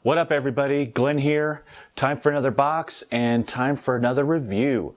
What up, everybody? Glenn here. Time for another box and time for another review.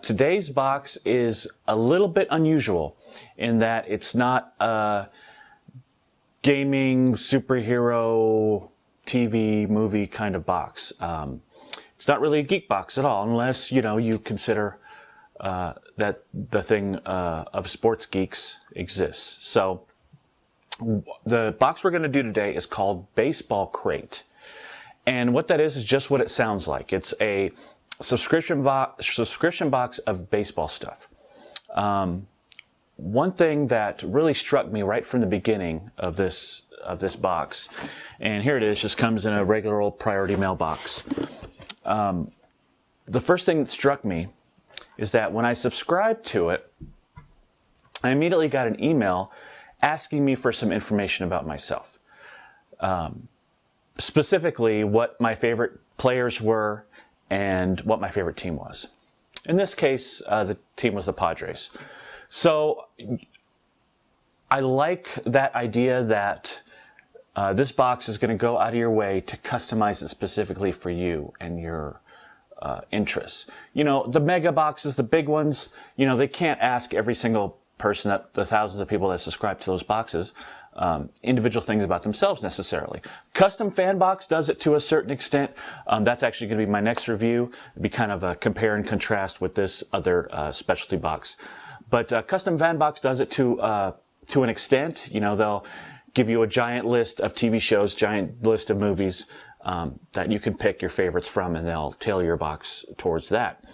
Today's box is a little bit unusual in that it's not a gaming, superhero, TV, movie kind of box. It's not really a geek box at all, unless, you consider that the thing of sports geeks exists. So the box we're going to do today is called baseballCrate. And what that is just what it sounds like. It's a subscription box of baseball stuff. One thing that really struck me right from the beginning of this box, and here it is, just comes in a regular old priority mail box. The first thing that struck me is that when I subscribed to it, I immediately got an email asking me for some information about myself. Specifically, what my favorite players were and what my favorite team was. In this case, the team was the Padres. So I like that idea that this box is going to go out of your way to customize it specifically for you and your interests. The mega boxes, the big ones, they can't ask every single person, the thousands of people that subscribe to those boxes, individual things about themselves necessarily. Custom fan box does it to a certain extent. That's actually going to be my next review. It'd be kind of a compare and contrast with this other specialty box. But custom fan box does it to an extent. They'll give you a giant list of TV shows, giant list of movies that you can pick your favorites from, and they'll tailor your box towards that.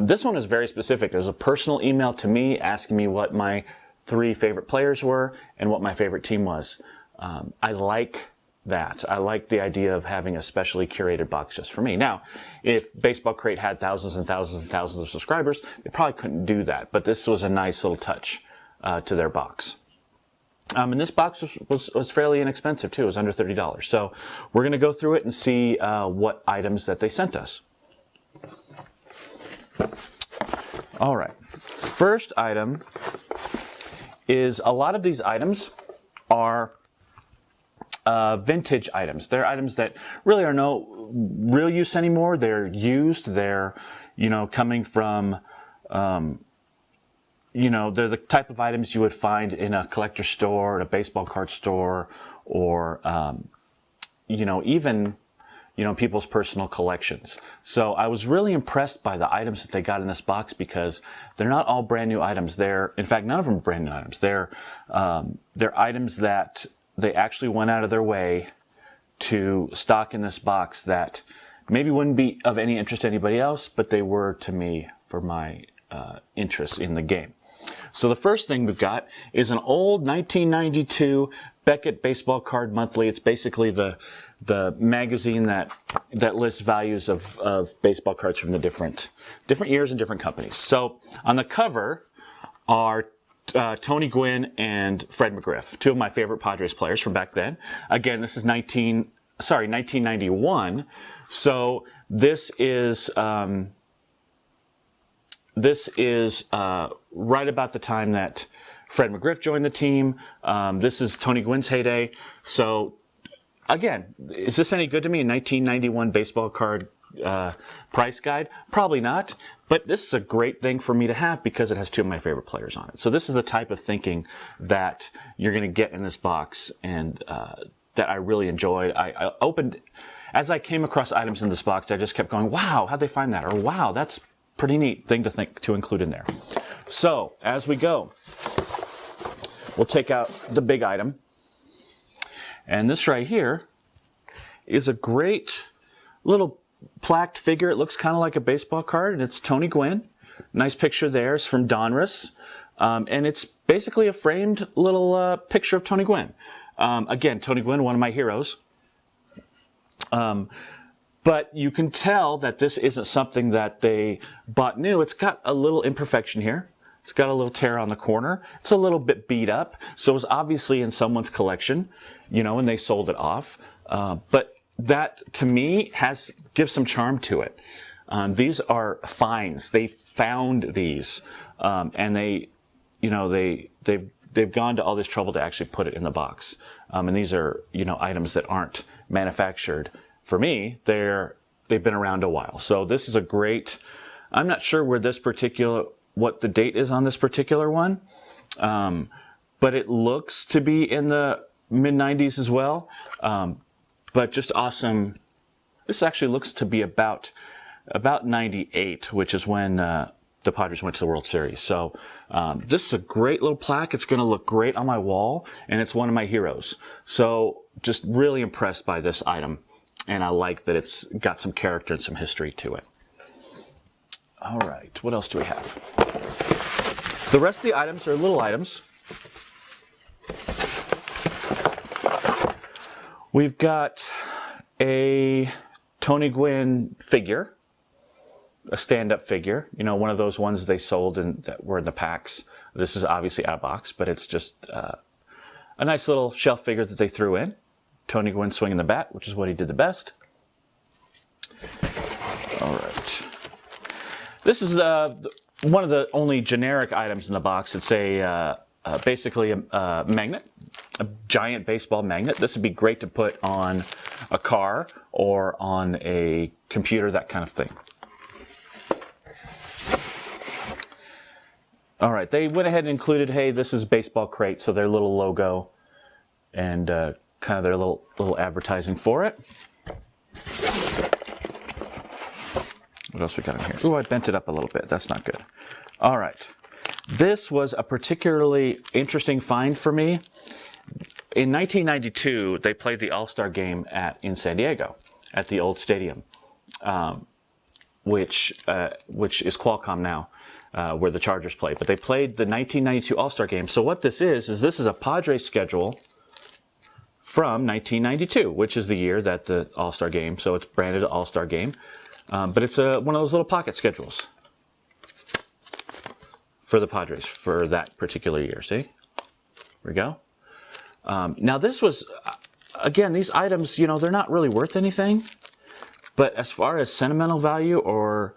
This one is very specific. There's a personal email to me asking me what my 3 favorite players were and what my favorite team was. I like that. I like the idea of having a specially curated box just for me. Now, if baseballCrate had thousands and thousands and thousands of subscribers, they probably couldn't do that. But this was a nice little touch to their box. And this box was fairly inexpensive too. It was under $30. So we're going to go through it and see what items that they sent us. All right. First item is a lot of these items are vintage items. They're items that really are no real use anymore. They're used. They're, coming from, they're the type of items you would find in a collector store, at a baseball card store, or, even people's personal collections. So I was really impressed by the items that they got in this box because they're not all brand new items. In fact, none of them are brand new items. They're items that they actually went out of their way to stock in this box that maybe wouldn't be of any interest to anybody else, but they were to me for my interest in the game. So the first thing we've got is an old 1992 Beckett Baseball Card Monthly. It's basically the magazine that lists values of baseball cards from the different years and different companies. So on the cover are Tony Gwynn and Fred McGriff, 2 of my favorite Padres players from back then. Again, this is 1991. So this is right about the time that Fred McGriff joined the team. This is Tony Gwynn's heyday. So again, is this any good to me? A 1991 baseball card price guide? Probably not. But this is a great thing for me to have because it has 2 of my favorite players on it. So this is the type of thinking that you're going to get in this box and that I really enjoyed. I opened, as I came across items in this box, I just kept going, wow, how'd they find that? Or wow, that's pretty neat thing to include in there. So as we go, we'll take out the big item. And this right here is a great little plaqued figure. It looks kind of like a baseball card, and it's Tony Gwynn. Nice picture there. It's from Donruss. And it's basically a framed little picture of Tony Gwynn. Again, Tony Gwynn, one of my heroes. But you can tell that this isn't something that they bought new. It's got a little imperfection here. It's got a little tear on the corner. It's a little bit beat up. So it was obviously in someone's collection, and they sold it off. But that, to me, gives some charm to it. These are finds. They found these, and they've they've gone to all this trouble to actually put it in the box. And these are, items that aren't manufactured. For me, they've been around a while. So this is a great, I'm not sure what the date is on this particular one. But it looks to be in the mid 90s as well. But just awesome. This actually looks to be about 98, which is when the Padres went to the World Series. So this is a great little plaque. It's going to look great on my wall, and it's one of my heroes. So just really impressed by this item, and I like that it's got some character and some history to it. All right, what else do we have? The rest of the items are little items. We've got a Tony Gwynn figure, a stand-up figure, one of those ones they sold that were in the packs. This is obviously out of box, but it's just a nice little shelf figure that they threw in. Tony Gwynn swinging the bat, which is what he did the best. All right. This is one of the only generic items in the box. It's basically a magnet, a giant baseball magnet. This would be great to put on a car or on a computer, that kind of thing. All right, they went ahead and included, hey, this is baseballCrate, so their little logo and kind of their little advertising for it. What else we got in here? Ooh, I bent it up a little bit. That's not good. All right. This was a particularly interesting find for me. In 1992, they played the All-Star game in San Diego at the old stadium, which is Qualcomm now, where the Chargers play. But they played the 1992 All-Star game. So what this is this is a Padres schedule from 1992, which is the year that the All-Star game. So it's branded All-Star game, but it's one of those little pocket schedules for the Padres for that particular year. See? There we go. Now this was, again, these items, they're not really worth anything, but as far as sentimental value or,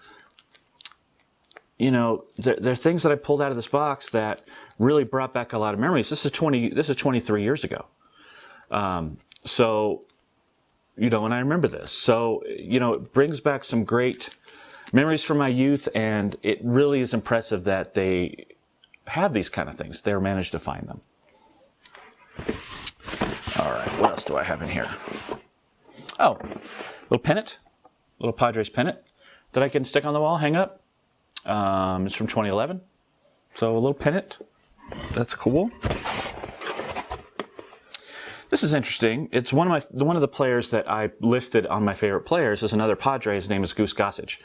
they're things that I pulled out of this box that really brought back a lot of memories. This is 23 years ago. So, and I remember this. So, it brings back some great memories from my youth, and it really is impressive that they have these kind of things. They managed to find them. All right, what else do I have in here? Oh, little pennant, little Padres pennant that I can stick on the wall, hang up. It's from 2011, so a little pennant. That's cool. This is interesting. It's one of the players that I listed on my favorite players is another Padre. His name is Goose Gossage.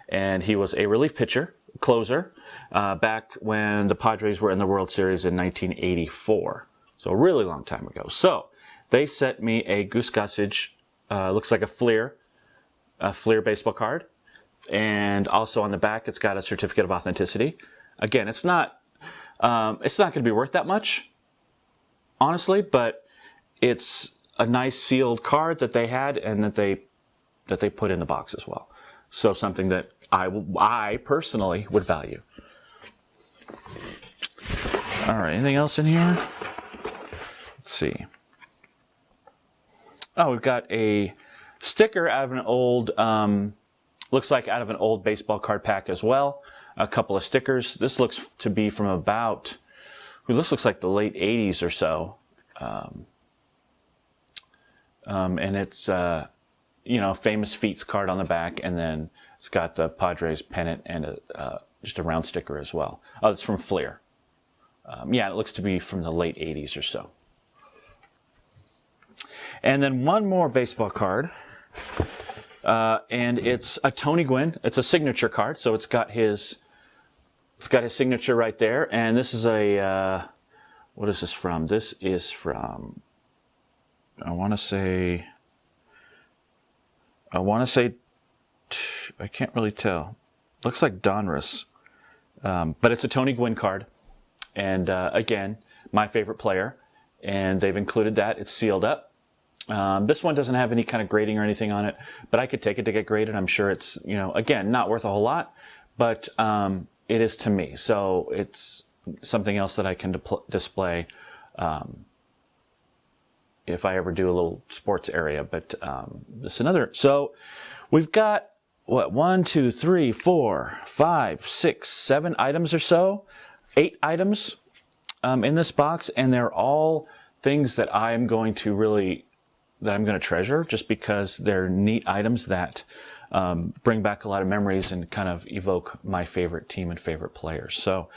And he was a relief pitcher, closer, back when the Padres were in the World Series in 1984. So a really long time ago. So they sent me a Goose Gossage, looks like a Fleer baseball card. And also on the back, it's got a certificate of authenticity. Again, it's not going to be worth that much, honestly, but it's a nice sealed card that they had and that they put in the box as well. So something that I personally would value. All right, anything else in here? Let's see. Oh, we've got a sticker out of an old, looks like out of an old baseball card pack as well. A couple of stickers. This looks to be from about, this looks like the late 80s or so. And it's, famous feats card on the back, and then it's got the Padres pennant and just a round sticker as well. Oh, it's from Fleer. It looks to be from the late 80s or so. And then one more baseball card, and it's a Tony Gwynn. It's a signature card, so it's got his signature right there. And this is what is this from? This is from, I want to say, I can't really tell. Looks like Donruss. But it's a Tony Gwynn card. And again, my favorite player. And they've included that. It's sealed up. This one doesn't have any kind of grading or anything on it. But I could take it to get graded. I'm sure it's, again, not worth a whole lot. But it is to me. So it's something else that I can display if I ever do a little sports area. But this is another. So we've got what, 1, 2, 3, 4, 5, 6, 7 items or so, 8 items in this box, and they're all things that I'm going to treasure, just because they're neat items that bring back a lot of memories and kind of evoke my favorite team and favorite players. So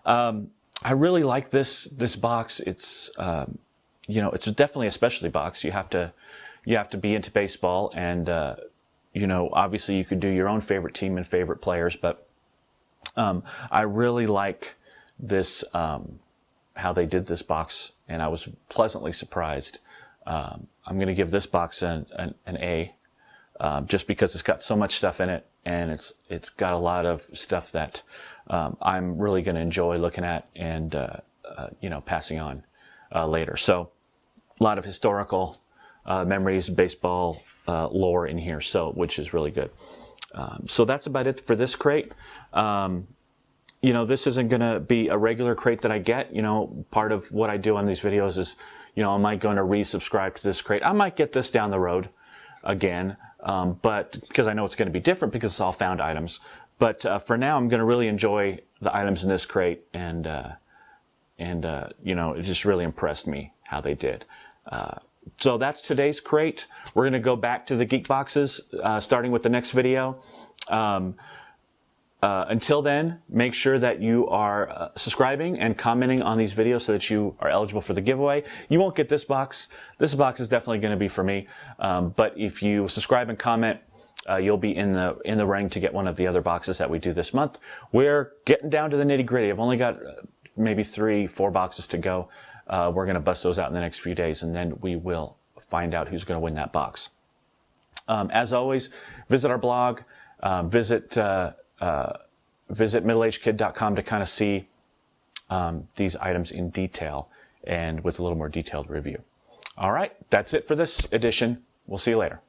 I really like this box. It's it's definitely a specialty box. You have to be into baseball, and obviously you could do your own favorite team and favorite players, but I really like this, how they did this box, and I was pleasantly surprised. I'm going to give this box an A, just because it's got so much stuff in it, and it's got a lot of stuff that I'm really going to enjoy looking at and passing on later. So a lot of historical memories, baseball lore in here, which is really good. So that's about it for this crate. This isn't going to be a regular crate that I get. Part of what I do on these videos is, am I going to resubscribe to this crate? I might get this down the road again, but because I know it's going to be different because it's all found items. But for now, I'm going to really enjoy the items in this crate, and it just really impressed me how they did. So that's today's crate. We're going to go back to the geek boxes, starting with the next video. Until then, make sure that you are subscribing and commenting on these videos so that you are eligible for the giveaway. You won't get this box. This box is definitely going to be for me. But if you subscribe and comment, you'll be in the running to get one of the other boxes that we do this month. We're getting down to the nitty-gritty. I've only got maybe 3-4 boxes to go. We're going to bust those out in the next few days, and then we will find out who's going to win that box. As always, visit our blog, visit middleagedkid.com to kind of see these items in detail and with a little more detailed review. All right, that's it for this edition. We'll see you later.